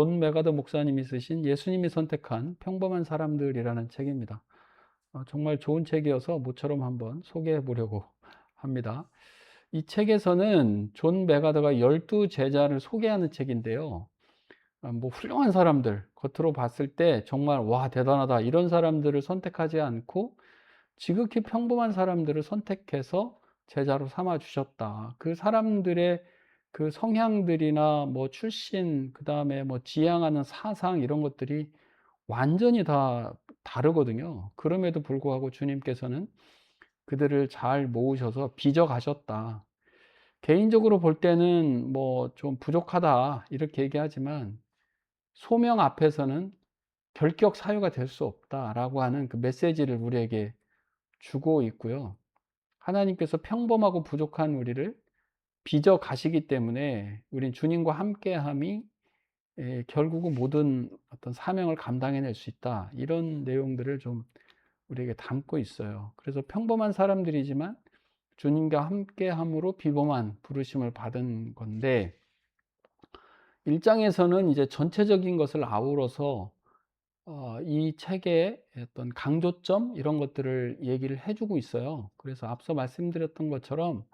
존 메가더 목사님이 쓰신 예수님이 선택한 평범한 사람들이라는 책입니다. 정말 좋은 책이어서 모처럼 한번 소개해 보려고 합니다. 이 책에서는 존 메가더가 12 제자를 소개하는 책인데요. 뭐 훌륭한 사람들, 겉으로 봤을 때 정말 '와 대단하다.' 이런 사람들을 선택하지 않고 지극히 평범한 사람들을 선택해서 제자로 삼아 주셨다. 그 사람들의 그 성향들이나 뭐 출신, 그다음에 뭐 지향하는 사상 이런 것들이 완전히 다 다르거든요. 그럼에도 불구하고 주님께서는 그들을 잘 모으셔서 빚어 가셨다. 개인적으로 볼 때는 뭐 좀 부족하다 이렇게 얘기하지만 소명 앞에서는 결격 사유가 될 수 없다라고 하는 그 메시지를 우리에게 주고 있고요. 하나님께서 평범하고 부족한 우리를 빚어 가시기 때문에 우린 주님과 함께함이 결국은 모든 어떤 사명을 감당해낼 수 있다. 이런 내용들을 좀 우리에게 담고 있어요. 그래서 평범한 사람들이지만 주님과 함께함으로 비범한 부르심을 받은 건데 1 장에서는 이제 전체적인 것을 아우러서 이 책의 어떤 강조점 이런 것들을 얘기를 해 주고 있어요. 그래서 앞서 말씀드렸던 것처럼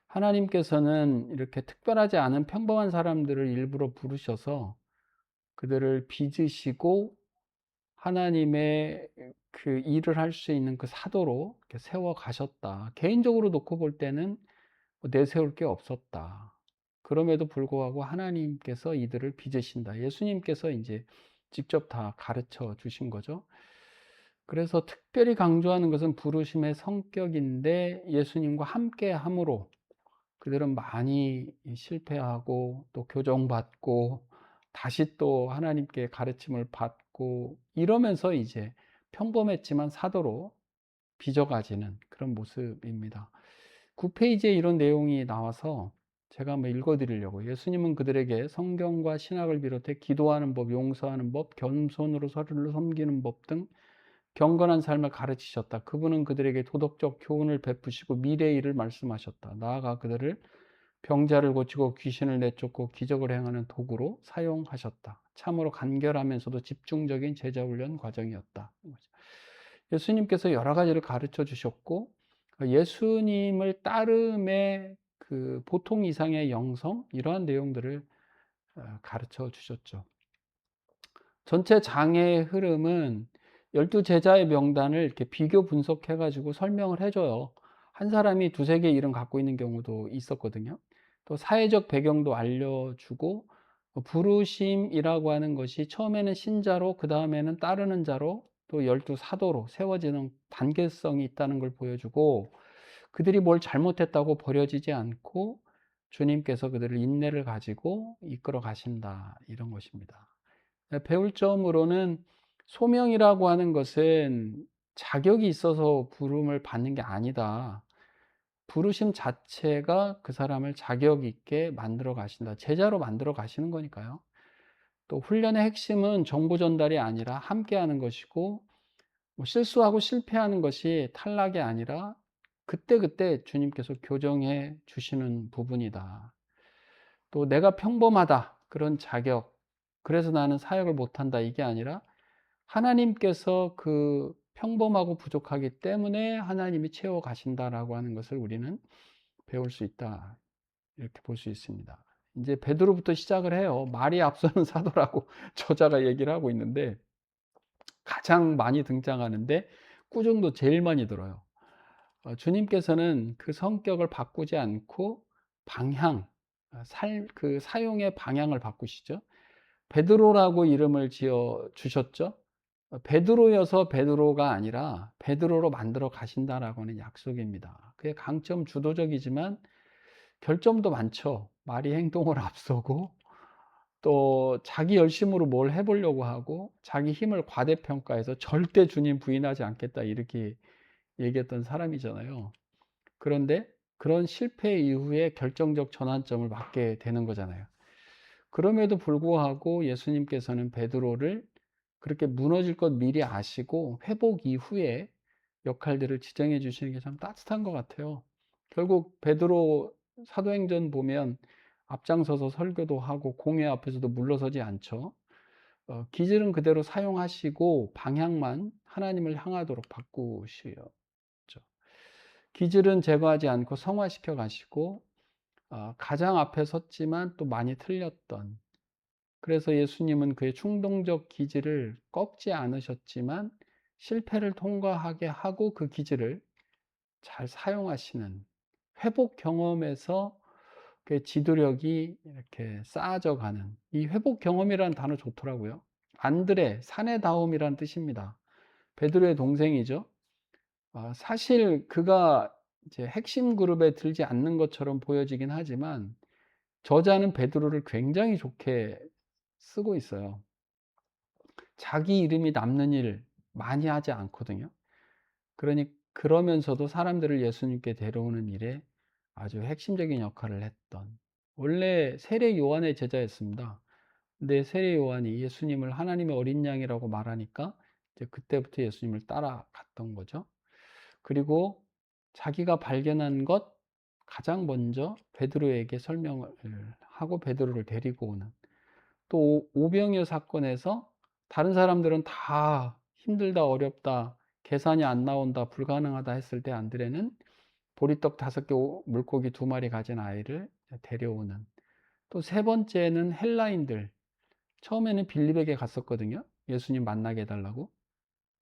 하나님께서는 이렇게 특별하지 않은 평범한 사람들을 일부러 부르셔서 그들을 빚으시고 하나님의 그 일을 할 수 있는 그 사도로 이렇게 세워 가셨다. 개인적으로 놓고 볼 때는 뭐 내세울 게 없었다. 그럼에도 불구하고 하나님께서 이들을 빚으신다. 예수님께서 인제 직접 다 가르쳐 주신 거죠. 그래서 특별히 강조하는 것은 부르심의 성격인데 예수님과 함께함으로 그들은 많이 실패하고 또 교정받고 다시 또 하나님께 가르침을 받고 이러면서 이제 평범했지만 사도로 빚어가지는 그런 모습입니다. 9 페이지에 이런 내용이 나와서 제가 한번 읽어 드리려고. 예수님은 그들에게 성경과 신학을 비롯해 기도하는 법, 용서하는 법, 겸손으로 서로를 섬기는 법 등 경건한 삶을 가르치셨다. 그분은 그들에게 도덕적 교훈을 베푸시고 미래의 일을 말씀하셨다. 나아가 그들을 병자를 고치고 귀신을 내쫓고 기적을 행하는 도구로 사용하셨다. 참으로 간결하면서도 집중적인 제자 훈련 과정이었다. 예수님께서 여러 가지를 가르쳐 주셨고 예수님을 따름의 그 보통 이상의 영성 이러한 내용들을 가르쳐 주셨죠. 전체 장의 흐름은 12 제자의 명단을 이렇게 비교 분석해 가지고 설명을 해 줘요. 한 사람이 두세 개의 이름 갖고 있는 경우도 있었거든요. 또 사회적 배경도 알려주고 부르심이라고 하는 것이 처음에는 신자로 그다음에는 따르는 자로 또 12 사도로 세워지는 단계성이 있다는 걸 보여주고 그들이 뭘 잘못했다고 버려지지 않고 주님께서 그들을 인내를 가지고 이끌어 가신다 이런 것입니다. 배울 점으로는 소명이라고 하는 것은 자격이 있어서 부름을 받는 게 아니다. 부르심 자체가 그 사람을 자격 있게 만들어 가신다. 제자로 만들어 가시는 거니까요. 또 훈련의 핵심은 정보 전달이 아니라 함께하는 것이고 뭐 실수하고 실패하는 것이 탈락이 아니라 그때그때 주님께서 교정해 주시는 부분이다. 또 내가 평범하다. 그런 자격. 그래서 나는 사역을 못한다. 이게 아니라 하나님께서 그 평범하고 부족하기 때문에 하나님이 채워 가신다라고 하는 것을 우리는 배울 수 있다. 이렇게 볼 수 있습니다. 이제 베드로부터 시작을 해요. 말이 앞서는 사도라고 저자가 얘기를 하고 있는데 가장 많이 등장하는데 꾸중도 제일 많이 들어요. 주님께서는 그 성격을 바꾸지 않고 방향, 그 사용의 방향을 바꾸시죠. 베드로라고 이름을 지어 주셨죠. 베드로여서 베드로가 아니라 베드로로 만들어 가신다라고 하는 약속입니다. 그의 강점 주도적이지만 결점도 많죠. 말이 행동을 앞서고 또 자기 열심으로 뭘 해 보려고 하고 자기 힘을 과대평가해서 "절대 주님 부인하지 않겠다." 이렇게 얘기했던 사람이잖아요. 그런데 그런 실패 이후에 결정적 전환점을 맞게 되는 거잖아요. 그럼에도 불구하고 예수님께서는 베드로를 그렇게 무너질 것 미리 아시고 회복 이후에 역할들을 지정해 주시는 게 참 따뜻한 것 같아요. 결국 베드로 사도행전 보면 앞장서서 설교도 하고 공회 앞에서도 물러서지 않죠. 기질은 그대로 사용하시고 방향만 하나님을 향하도록 바꾸시죠. 기질은 제거하지 않고 성화시켜 가시고 가장 앞에 섰지만 또 많이 틀렸던, 그래서 예수님은 그의 충동적 기질을 꺾지 않으셨지만 실패를 통과하게 하고 그 기질을 잘 사용하시는, 회복 경험에서 그 지도력이 이렇게 쌓아져 가는, 이 회복 경험이라는 단어 좋더라고요. 안드레, 사내다움이란 뜻입니다. 베드로의 동생이죠. 사실 그가 이제 핵심 그룹에 들지 않는 것처럼 보여지긴 하지만 저자는 베드로를 굉장히 좋게 쓰고 있어요. 자기 이름이 남는 일 많이 하지 않거든요. 그러면서도 사람들을 예수님께 데려오는 일에 아주 핵심적인 역할을 했던, 원래 세례 요한의 제자였습니다. 근데 세례 요한이 예수님을 하나님의 어린 양이라고 말하니까 이제 그때부터 예수님을 따라갔던 거죠. 그리고 자기가 발견한 것 가장 먼저 베드로에게 설명을 하고 베드로를 데리고 오는, 또 오병이어 사건에서 다른 사람들은 다 힘들다, 어렵다, 계산이 안 나온다, 불가능하다 했을 때 안드레는 보리떡 5개 물고기 2마리 가진 아이를 데려오는, 또 세 번째는 헬라인들, 처음에는 빌립에게 갔었거든요. 예수님 만나게 해달라고.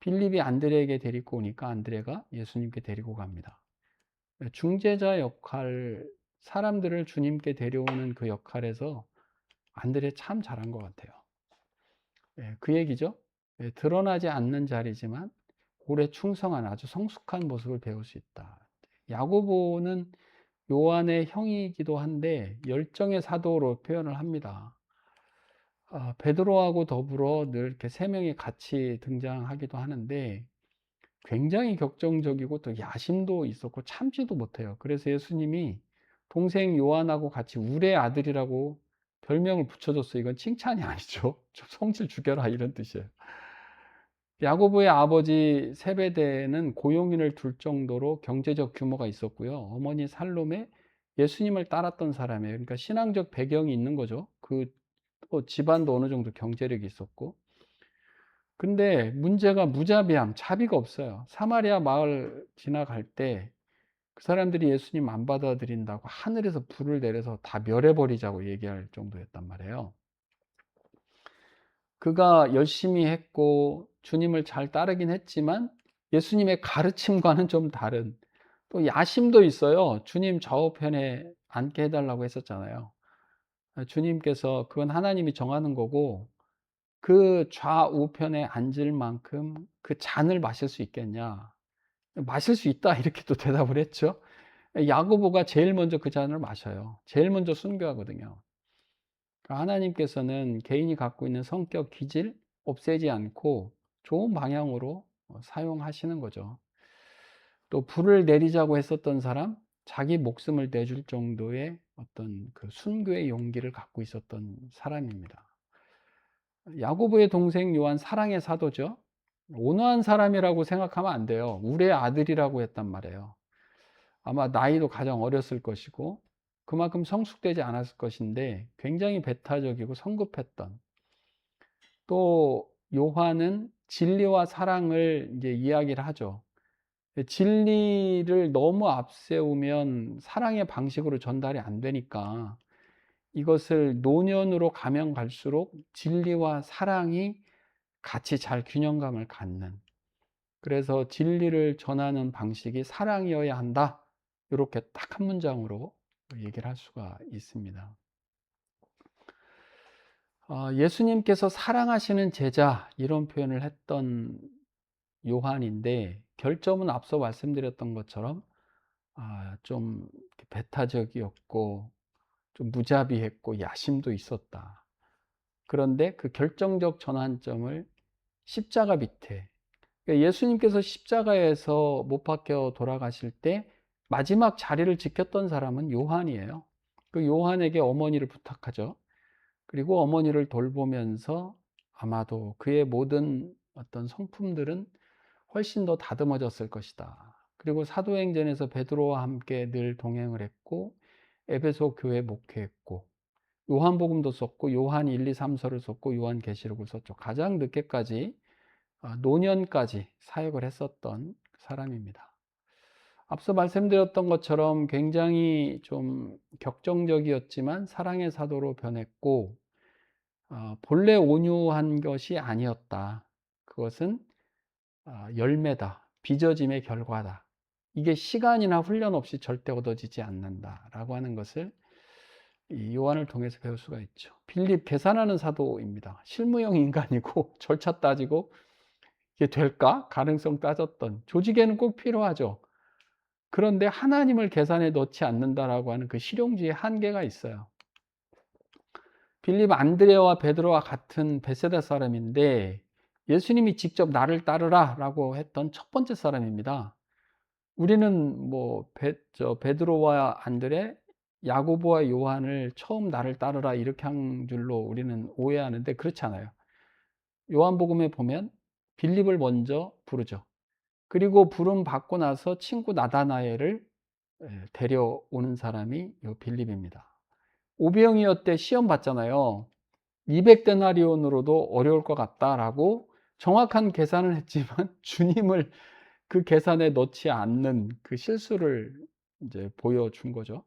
빌립이 안드레에게 데리고 오니까 안드레가 예수님께 데리고 갑니다. 중재자 역할, 사람들을 주님께 데려오는 그 역할에서 안드레 참 잘한 것 같아요. 그 얘기죠. 드러나지 않는 자리지만 오래 충성한 아주 성숙한 모습을 배울 수 있다. 야고보는 요한의 형이기도 한데 열정의 사도로 표현을 합니다. 베드로하고 더불어 늘 이렇게 세 명이 같이 등장하기도 하는데 굉장히 격정적이고 또 야심도 있었고 참지도 못해요. 그래서 예수님이 동생 요한하고 같이 울의 아들이라고 별명을 붙여줬어요. 이건 칭찬이 아니죠. 좀 성질 죽여라 이런 뜻이에요. 야고보의 아버지 세베대는 고용인을 둘 정도로 경제적 규모가 있었고요. 어머니 살롬에 예수님을 따랐던 사람이에요. 그러니까 신앙적 배경이 있는 거죠. 또 집안도 어느 정도 경제력이 있었고. 근데 문제가 무자비함, 자비가 없어요. 사마리아 마을 지나갈 때 그 사람들이 예수님 안 받아들인다고 하늘에서 불을 내려서 다 멸해버리자고 얘기할 정도였단 말이에요. 그가 열심히 했고 주님을 잘 따르긴 했지만 예수님의 가르침과는 좀 다른, 또 야심도 있어요. 주님 좌우편에 앉게 해달라고 했었잖아요. 주님께서 그건 하나님이 정하는 거고 그 좌우편에 앉을 만큼 그 잔을 마실 수 있겠냐? 마실 수 있다 이렇게 또 대답을 했죠. 야고보가 제일 먼저 그 잔을 마셔요. 제일 먼저 순교하거든요. 그러니까 하나님께서는 개인이 갖고 있는 성격 기질 없애지 않고 좋은 방향으로 사용하시는 거죠. 또 불을 내리자고 했었던 사람, 자기 목숨을 내줄 정도의 어떤 그 순교의 용기를 갖고 있었던 사람입니다. 야고보의 동생 요한 사랑의 사도죠. 온화한 사람이라고 생각하면 안 돼요. 울의 아들이라고 했단 말이에요. 아마 나이도 가장 어렸을 것이고 그만큼 성숙되지 않았을 것인데 굉장히 배타적이고 성급했던, 또 요한은 진리와 사랑을 이제 이야기를 하죠. 진리를 너무 앞세우면 사랑의 방식으로 전달이 안 되니까 이것을 노년으로 가면 갈수록 진리와 사랑이 같이 잘 균형감을 갖는, 그래서 진리를 전하는 방식이 사랑이어야 한다. 이렇게 딱 한 문장으로 얘기를 할 수가 있습니다. 예수님께서 사랑하시는 제자 이런 표현을 했던 요한인데 결점은 앞서 말씀드렸던 것처럼 좀 배타적이었고 좀 무자비했고 야심도 있었다. 그런데 그 결정적 전환점을 십자가 밑에, 그러니까 예수님께서 십자가에서 못 박혀 돌아가실 때 마지막 자리를 지켰던 사람은 요한이에요. 그 요한에게 어머니를 부탁하죠. 그리고 어머니를 돌보면서 아마도 그의 모든 어떤 성품들은 훨씬 더 다듬어졌을 것이다. 그리고 사도행전에서 베드로와 함께 늘 동행을 했고 에베소 교회 목회했고 요한복음도 썼고 요한 1, 2, 3서를 썼고 요한계시록을 썼죠. 가장 늦게까지 노년까지 사역을 했었던 사람입니다. 앞서 말씀드렸던 것처럼 굉장히 좀 격정적이었지만 사랑의 사도로 변했고 본래 온유한 것이 아니었다. 그것은 열매다. 빚어짐의 결과다. 이게 시간이나 훈련 없이 절대 얻어지지 않는다라고 하는 것을 이 요한을 통해서 배울 수가 있죠. 빌립 계산하는 사도입니다. 실무형 인간이고 절차 따지고 이게 될까? 가능성 따졌던 조직에는 꼭 필요하죠. 그런데 하나님을 계산에 넣지 않는다라고 하는 그 실용주의의 한계가 있어요. 빌립 안드레와 베드로와 같은 베세다 사람인데 예수님이 직접 나를 따르라 라고 했던 첫 번째 사람입니다. 우리는 뭐 베드로와 안드레, 야고보와 요한을 처음 나를 따르라 이렇게 한 줄로 우리는 오해하는데 그렇지 않아요. 요한복음에 보면 빌립을 먼저 부르죠. 그리고 부름 받고 나서 친구 나다나엘을 데려오는 사람이 요 빌립입니다. 오병이어 때 시험 봤잖아요. 200데나리온으로도 어려울 것 같다라고 정확한 계산을 했지만 주님을 그 계산에 넣지 않는 그 실수를 이제 보여준 거죠.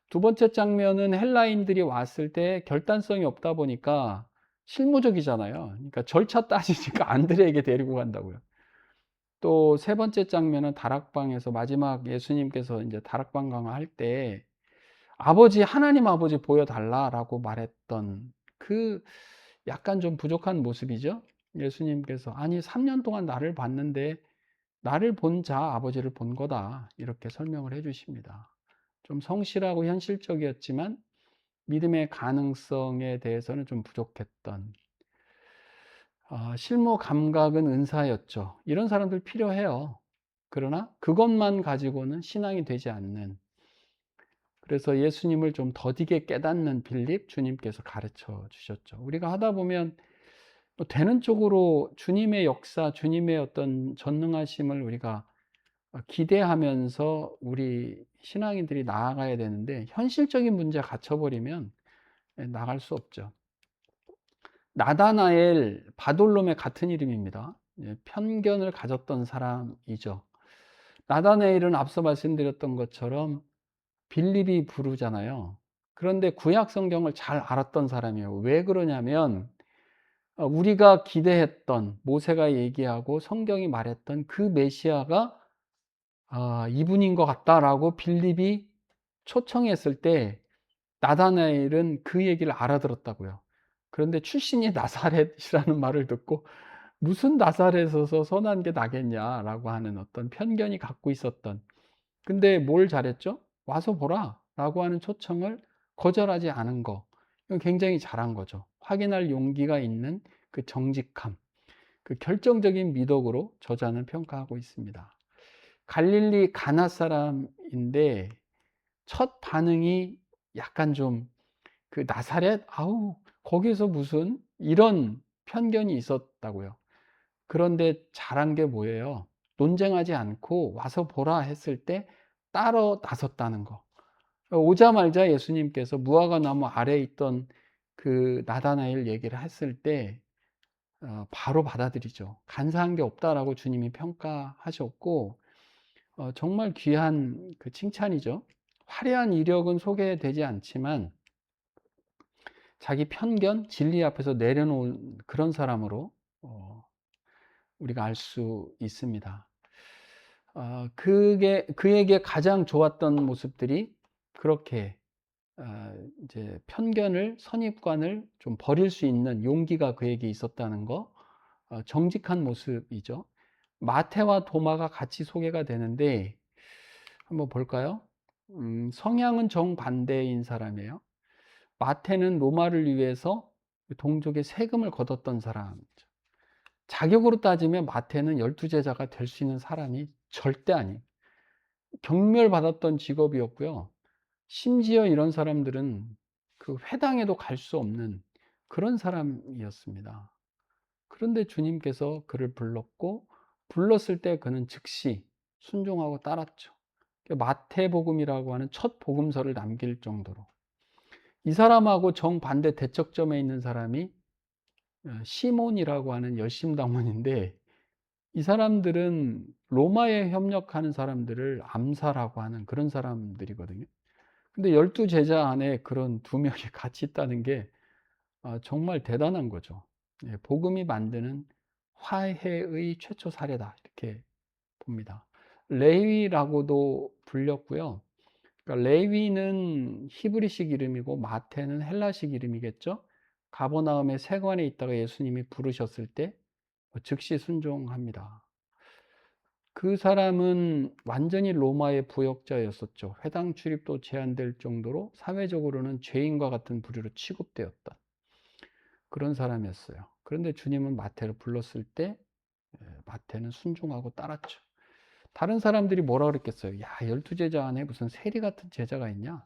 두 번째 장면은 헬라인들이 왔을 때 결단성이 없다 보니까 실무적이잖아요. 그러니까 절차 따지니까 안드레에게 데리고 간다고요. 또 세 번째 장면은 다락방에서 마지막 예수님께서 이제 다락방 강화할 때 아버지, 하나님 아버지 보여달라라고 말했던 그 약간 좀 부족한 모습이죠. 예수님께서 아니 3년 동안 나를 봤는데 나를 본 자 아버지를 본 거다 이렇게 설명을 해 주십니다. 좀 성실하고 현실적이었지만 믿음의 가능성에 대해서는 좀 부족했던 실무 감각은 은사였죠. 이런 사람들 필요해요. 그러나 그것만 가지고는 신앙이 되지 않는, 그래서 예수님을 좀 더디게 깨닫는 빌립 주님께서 가르쳐 주셨죠. 우리가 하다 보면 뭐 되는 쪽으로 주님의 역사, 주님의 어떤 전능하심을 우리가 기대하면서 우리 신앙인들이 나아가야 되는데 현실적인 문제에 갇혀버리면 나갈 수 없죠. 나다나엘, 바돌롬의 같은 이름입니다. 편견을 가졌던 사람이죠. 나다나엘은 앞서 말씀드렸던 것처럼 빌립이 부르잖아요. 그런데 구약 성경을 잘 알았던 사람이에요. 왜 그러냐면 우리가 기대했던 모세가 얘기하고 성경이 말했던 그 메시아가 이분인 것 같다라고 빌립이 초청했을 때 나다나엘은 그 얘기를 알아들었다고요. 그런데 출신이 나사렛이라는 말을 듣고 무슨 나사렛에서 선한 게 나겠냐라고 하는 어떤 편견이 갖고 있었던, 근데 뭘 잘했죠? 와서 보라 라고 하는 초청을 거절하지 않은 거. 이건 굉장히 잘한 거죠. 확인할 용기가 있는 그 정직함, 그 결정적인 미덕으로 저자는 평가하고 있습니다. 갈릴리 가나 사람인데 첫 반응이 약간 좀 그 나사렛? 아우, 거기서 무슨 이런 편견이 있었다고요. 그런데 잘한 게 뭐예요? 논쟁하지 않고 와서 보라 했을 때 따로 나섰다는 거. 오자마자 예수님께서 무화과 나무 아래에 있던 그 나다나엘 얘기를 했을 때 바로 받아들이죠. 간사한 게 없다라고 주님이 평가하셨고 정말 귀한 그 칭찬이죠. 화려한 이력은 소개되지 않지만 자기 편견, 진리 앞에서 내려놓은 그런 사람으로 우리가 알 수 있습니다. 그에게 가장 좋았던 모습들이 그렇게 이제 편견을, 선입관을 좀 버릴 수 있는 용기가 그에게 있었다는 거, 정직한 모습이죠. 마태와 도마가 같이 소개가 되는데 한번 볼까요? 성향은 정반대인 사람이에요. 마태는 로마를 위해서 동족의 세금을 걷었던 사람이죠. 자격으로 따지면 마태는 12제자가 될 수 있는 사람이 절대 아니에요. 경멸받았던 직업이었고요. 심지어 이런 사람들은 그 회당에도 갈 수 없는 그런 사람이었습니다. 그런데 주님께서 그를 불렀고 불렀을 때 그는 즉시 순종하고 따랐죠. 마태복음이라고 하는 첫 복음서를 남길 정도로. 이 사람하고 정반대 대척점에 있는 사람이 시몬이라고 하는 열심당원인데, 이 사람들은 로마에 협력하는 사람들을 암살하고 하는 그런 사람들이거든요. 근데 12제자 안에 그런 두 명이 같이 있다는 게 정말 대단한 거죠. 예, 복음이 만드는 화해의 최초 사례다, 이렇게 봅니다. 레위라고도 불렸고요. 그러니까 레위는 히브리식 이름이고 마태는 헬라식 이름이겠죠. 가버나움의 세관에 있다가 예수님이 부르셨을 때 즉시 순종합니다. 그 사람은 완전히 로마의 부역자였었죠. 회당 출입도 제한될 정도로 사회적으로는 죄인과 같은 부류로 취급되었던 그런 사람이었어요. 그런데 주님은 마태를 불렀을 때 마태는 순종하고 따랐죠. 다른 사람들이 뭐라 그랬겠어요? 야, 12제자 안에 무슨 세리 같은 제자가 있냐?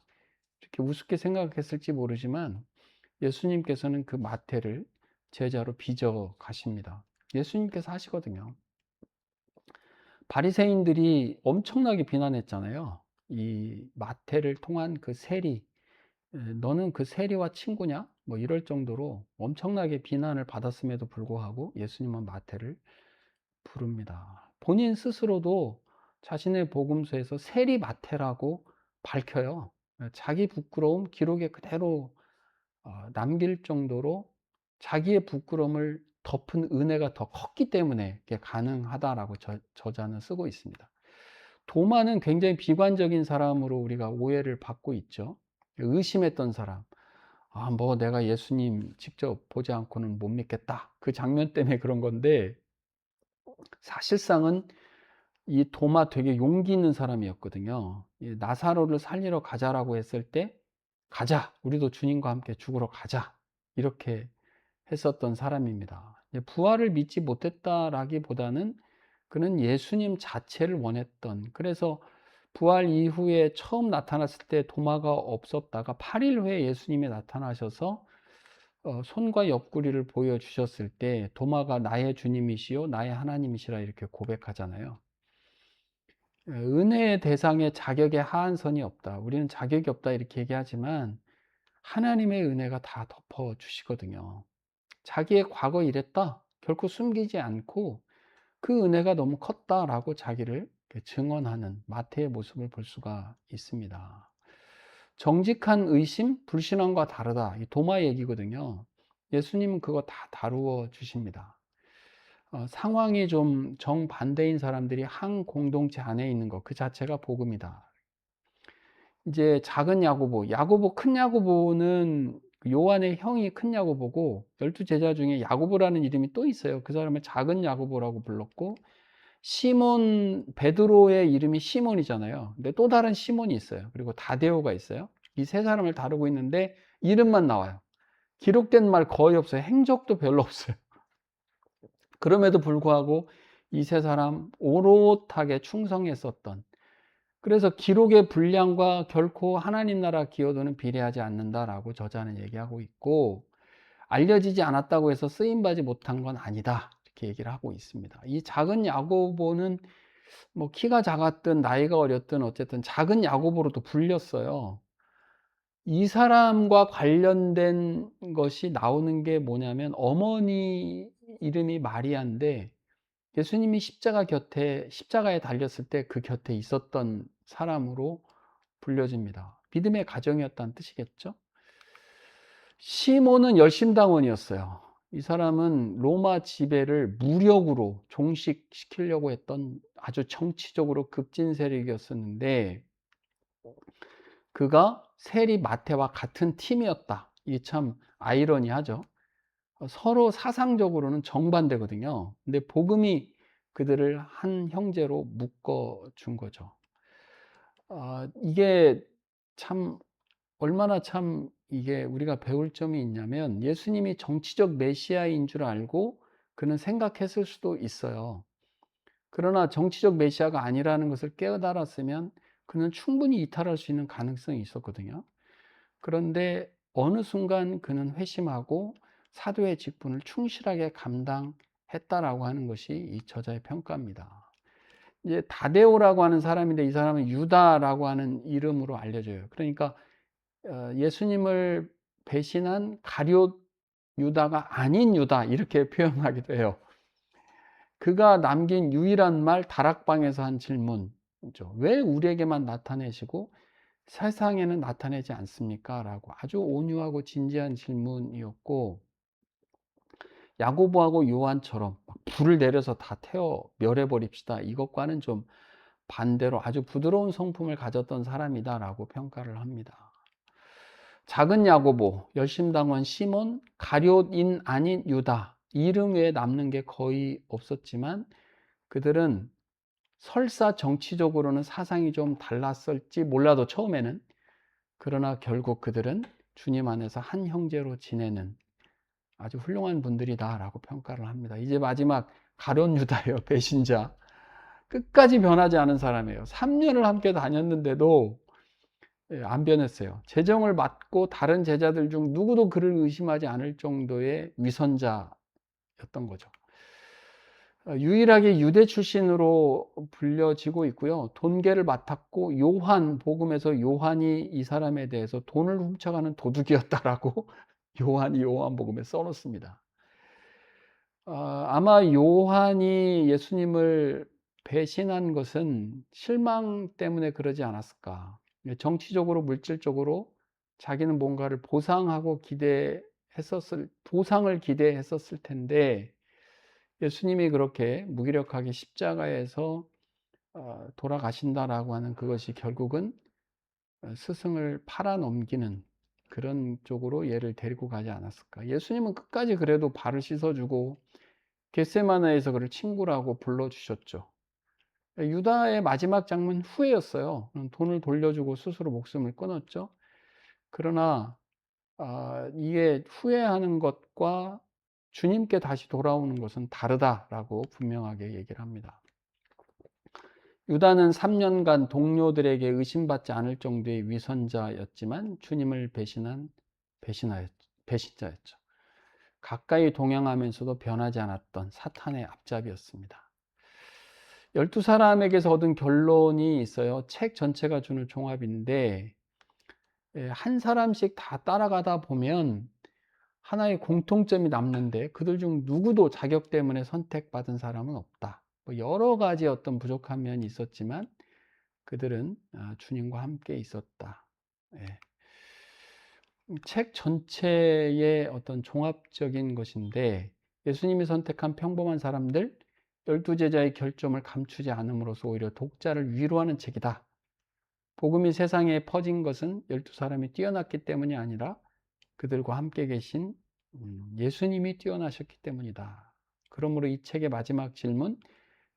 이렇게 우습게 생각했을지 모르지만 예수님께서는 그 마태를 제자로 빚어 가십니다. 예수님께서 하시거든요. 바리새인들이 엄청나게 비난했잖아요. 이 마태를 통한 그 세리, 너는 그 세리와 친구냐? 뭐 이럴 정도로 엄청나게 비난을 받았음에도 불구하고 예수님은 마태를 부릅니다. 본인 스스로도 자신의 복음서에서 세리 마태라고 밝혀요. 자기 부끄러움 기록에 그대로 남길 정도로 자기의 부끄러움을 덮은 은혜가 더 컸기 때문에 그게 가능하다라고 저자는 쓰고 있습니다. 도마는 굉장히 비관적인 사람으로 우리가 오해를 받고 있죠. 의심했던 사람. 뭐 내가 예수님 직접 보지 않고는 못 믿겠다. 그 장면 때문에 그런 건데, 사실상은 이 도마 되게 용기 있는 사람이었거든요. 나사로를 살리러 가자라고 했을 때, 가자, 우리도 주님과 함께 죽으러 가자, 이렇게 했었던 사람입니다. 부활을 믿지 못했다라기보다는 그는 예수님 자체를 원했던, 그래서 부활 이후에 처음 나타났을 때 도마가 없었다가 8일 후에 예수님이 나타나셔서 손과 옆구리를 보여주셨을 때 도마가 나의 주님이시요 나의 하나님이시라 이렇게 고백하잖아요. 은혜의 대상에 자격의 하한선이 없다, 우리는 자격이 없다 이렇게 얘기하지만 하나님의 은혜가 다 덮어주시거든요. 자기의 과거 이랬다 결코 숨기지 않고 그 은혜가 너무 컸다라고 자기를 증언하는 마태의 모습을 볼 수가 있습니다. 정직한 의심, 불신앙과 다르다, 이 도마 얘기거든요. 예수님은 그거 다 다루어 주십니다. 상황이 좀 정반대인 사람들이 한 공동체 안에 있는 것, 그 자체가 복음이다. 이제 작은 야고보, 큰 야고보는 요한의 형이 큰 야고보고 12제자 중에 야고보라는 이름이 또 있어요. 그 사람을 작은 야고보라고 불렀고, 시몬, 베드로의 이름이 시몬이잖아요. 근데 또 다른 시몬이 있어요. 그리고 다데오가 있어요. 이 세 사람을 다루고 있는데 이름만 나와요. 기록된 말 거의 없어요. 행적도 별로 없어요. 그럼에도 불구하고 이 세 사람 오롯하게 충성했었던, 그래서 기록의 분량과 결코 하나님 나라 기여도는 비례하지 않는다라고 저자는 얘기하고 있고, 알려지지 않았다고 해서 쓰임받지 못한 건 아니다, 이렇게 얘기를 하고 있습니다. 이 작은 야고보는 뭐 키가 작았든 나이가 어렸든 어쨌든 작은 야고보로도 불렸어요. 이 사람과 관련된 것이 나오는 게 뭐냐면, 어머니 이름이 마리아인데 예수님이 십자가에 달렸을 때 그 곁에 있었던 사람으로 불려집니다. 믿음의 가정이었다는 뜻이겠죠. 시몬은 열심당원이었어요. 이 사람은 로마 지배를 무력으로 종식시키려고 했던 아주 정치적으로 급진 세력이었었는데, 그가 세리 마태와 같은 팀이었다. 이게 참 아이러니하죠. 서로 사상적으로는 정반대거든요. 근데 복음이 그들을 한 형제로 묶어 준 거죠. 이게 참 얼마나 참 이게 우리가 배울 점이 있냐면, 예수님이 정치적 메시아인 줄 알고 그는 생각했을 수도 있어요. 그러나 정치적 메시아가 아니라는 것을 깨달았으면 그는 충분히 이탈할 수 있는 가능성이 있었거든요. 그런데 어느 순간 그는 회심하고 사도의 직분을 충실하게 감당했다라고 하는 것이 이 저자의 평가입니다. 이제 다데오라고 하는 사람인데 이 사람은 유다라고 하는 이름으로 알려져요. 그러니까 예수님을 배신한 가룟 유다가 아닌 유다 이렇게 표현하기도 해요. 그가 남긴 유일한 말 다락방에서 한 질문이죠. "왜 우리에게만 나타내시고 세상에는 나타내지 않습니까?" 라고 아주 온유하고 진지한 질문이었고, 야고보하고 요한처럼 막 불을 내려서 다 태워 멸해 버립시다, 이것과는 좀 반대로 아주 부드러운 성품을 가졌던 사람이다라고 평가를 합니다. 작은 야고보, 열심당원 시몬, 가룟인 아닌 유다, 이름 외에 남는 게 거의 없었지만 그들은 설사 정치적으로는 사상이 좀 달랐을지 몰라도 처음에는, 그러나 결국 그들은 주님 안에서 한 형제로 지내는 아주 훌륭한 분들이다라고 평가를 합니다. 이제 마지막 가룟 유다예요. 배신자. 끝까지 변하지 않은 사람이에요. 3년을 함께 다녔는데도 안 변했어요. 재정을 맡고 다른 제자들 중 누구도 그를 의심하지 않을 정도의 위선자였던 거죠. 유일하게 유대 출신으로 불려지고 있고요. 돈계를 맡았고, 요한 복음에서 요한이 이 사람에 대해서 돈을 훔쳐가는 도둑이었다라고 요한이 요한복음에 써놓습니다. 아마 요한이 예수님을 배신한 것은 실망 때문에 그러지 않았을까. 정치적으로 물질적으로 자기는 뭔가를 보상을 기대했었을 텐데, 예수님이 그렇게 무기력하게 십자가에서 돌아가신다라고 하는 그것이 결국은 스승을 팔아넘기는 그런 쪽으로 얘를 데리고 가지 않았을까. 예수님은 끝까지 그래도 발을 씻어주고 겟세마네에서 그를 친구라고 불러주셨죠. 유다의 마지막 장면 후회였어요. 돈을 돌려주고 스스로 목숨을 끊었죠. 그러나 이게 후회하는 것과 주님께 다시 돌아오는 것은 다르다라고 분명하게 얘기를 합니다. 유다는 3년간 동료들에게 의심받지 않을 정도의 위선자였지만 주님을 배신자였죠. 가까이 동행하면서도 변하지 않았던 사탄의 앞잡이였습니다. 12사람에게서 얻은 결론이 있어요. 책 전체가 주는 종합인데, 한 사람씩 다 따라가다 보면 하나의 공통점이 남는데, 그들 중 누구도 자격 때문에 선택받은 사람은 없다. 여러 가지 어떤 부족한 면이 있었지만 그들은 주님과 함께 있었다. 책 전체의 어떤 종합적인 것인데, 예수님이 선택한 평범한 사람들 12제자의 결점을 감추지 않음으로써 오히려 독자를 위로하는 책이다. 복음이 세상에 퍼진 것은 12사람이 뛰어났기 때문이 아니라 그들과 함께 계신 예수님이 뛰어나셨기 때문이다. 그러므로 이 책의 마지막 질문,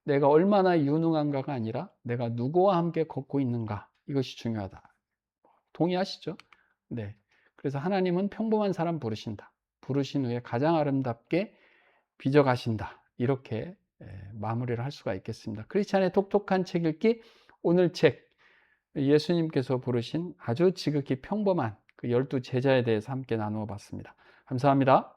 내가 얼마나 유능한가가 아니라 내가 누구와 함께 걷고 있는가, 이것이 중요하다. 동의하시죠? 네. 그래서 하나님은 평범한 사람 부르신다. 부르신 후에 가장 아름답게 빚어가신다. 이렇게 마무리를 할 수가 있겠습니다. 크리스찬의 똑똑한 책 읽기, 오늘 책 예수님께서 부르신 아주 지극히 평범한 그 12제자에 대해서 함께 나누어 봤습니다. 감사합니다.